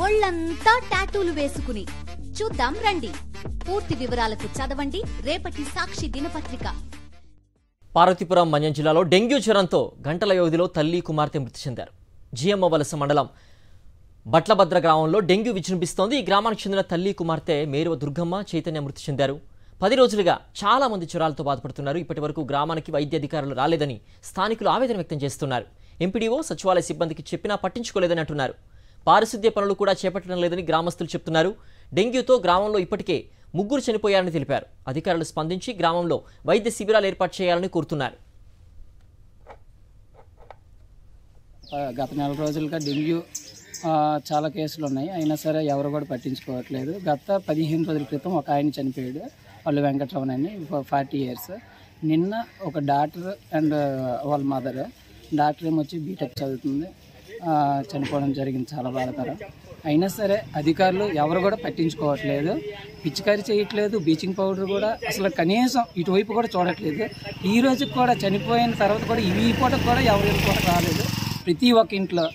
ఒళ్ళంతా టాటూలు వేసుకుని చూద్దాం రండి. పూర్తి వివరాలకు చదవండి రేపటి సాక్షి దినపత్రిక. పార్వతీపురం మన్యం జిల్లాలో డెంగ్యూ జ్వరంతో గంటల వ్యవధిలో తల్లి కుమార్తె మృతి చెందారు. జిఎమ్మ వలస మండలం బట్లభద్ర గ్రామంలో డెంగ్యూ విజృంభిస్తోంది. ఈ గ్రామానికి చెందిన తల్లి కుమార్తె మేరువ దుర్గమ్మ, చైతన్య మృతి చెందారు. 10 రోజులుగా చాలా మంది జ్వరాలతో బాధపడుతున్నారు. ఇప్పటి వరకు గ్రామానికి వైద్య అధికారులు రాలేదని స్థానికులు ఆవేదన వ్యక్తం చేస్తున్నారు. ఎంపీడీఓ సచివాలయ సిబ్బందికి చెప్పినా పట్టించుకోలేదని అంటున్నారు. పారిశుద్ధ్య పనులు కూడా చేపట్టడం లేదని గ్రామస్తులు చెప్తున్నారు. డెంగ్యూతో గ్రామంలో ఇప్పటికే 3 చనిపోయారని తెలిపారు. అధికారులు స్పందించి గ్రామంలో వైద్య శిబిరాలు ఏర్పాటు చేయాలని కోరుతున్నారు. గత 4 రోజులుగా డెంగ్యూ చాలా కేసులు ఉన్నాయి. అయినా సరే ఎవరు కూడా పట్టించుకోవట్లేదు. గత 15 రోజుల క్రితం ఒక ఆయన చనిపోయాడు, వాళ్ళు వెంకటరమణ అని, 40 years. నిన్న ఒక డాక్టర్ అండ్ వాళ్ళ మదర్, డాక్టర్ ఏమొచ్చి బీటెక్ చదువుతుంది, చనిపోవడం జరిగింది. చాలా బాధాకరం. అయినా సరే అధికారులు ఎవరు కూడా పట్టించుకోవట్లేదు, పిచికారీ చేయట్లేదు. బ్లీచింగ్ పౌడర్ కూడా అసలు కనీసం ఇటువైపు కూడా చూడట్లేదు. ఈ రోజుకి కూడా చనిపోయిన తర్వాత కూడా ఈ పూటకు కూడా ఎవరి కూడా రాలేదు. ప్రతి ఒక్క ఇంట్లో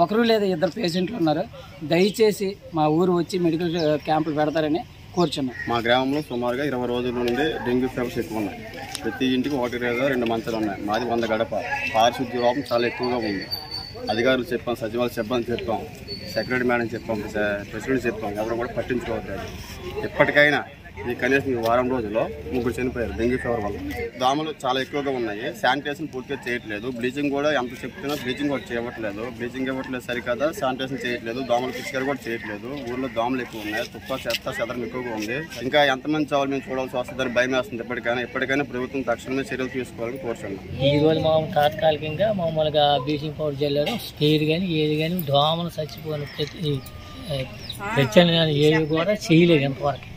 ఒకరు లేదా 2 పేషెంట్లు ఉన్నారు. దయచేసి మా ఊరు వచ్చి మెడికల్ క్యాంపులు పెడతారని కోరుచున్నాం. మా గ్రామంలో సుమారుగా 20 రోజుల నుండి డెంగ్యూ ఫీవర్స్ ఎక్కువ ఉన్నాయి. ప్రతి ఇంటికి 1 లేదా 2 మంచాలు ఉన్నాయి. మాది 100 గడప. పారిశుద్ధ్య లోపం చాలా ఎక్కువగా ఉంది. అధికారులు చెప్పాం, సచివాలయ సిబ్బంది చెప్పాం, సెక్రటరీ మేడం చెప్పాం, ప్రెసిడెంట్ చెప్పాం, ఎవరు కూడా పట్టించుకోవట్లేదు. ఎప్పటికైనా ఈ కనీసం ఈ వారం రోజుల్లో 3 చనిపోయారు డెంగ్యూ ఫీవర్ వల్ల. దోమలు చాలా ఎక్కువగా ఉన్నాయి. శానిటైజేషన్ పూర్తిగా చేయట్లేదు. బ్లీచింగ్ కూడా ఎంత చెప్తున్నా బ్లీచింగ్ కూడా చేయట్లేదు. బ్లీచింగ్ ఇవ్వట్లేదు సరికదా, శానిటైజేషన్ చేయట్లేదు. దోమలు పిచికారీ కూడా చేయట్లేదు. ఊళ్ళో దోమలు ఎక్కువ ఉన్నాయి. తుప్ప చెత్త చెదరం ఎక్కువగా ఉంది. ఇంకా ఎంతమంది చావులు మేము చూడాల్సి వస్తుందని భయం వేస్తుంది. ఎప్పటికైనా ప్రభుత్వం తక్షణమే చర్యలు తీసుకోవాలని కోరుతున్నాం. ఈ రోజు మామూలు తాత్కాలికంగా మామూలుగా బ్లీచింగ్ పౌడర్ చల్లారు. స్పేర్ కానీ ఏది కానీ దోమలు చచ్చిపోయిన ప్రత్యేకంగా ఏవి కూడా చేయలేదు ఇంతవరకు.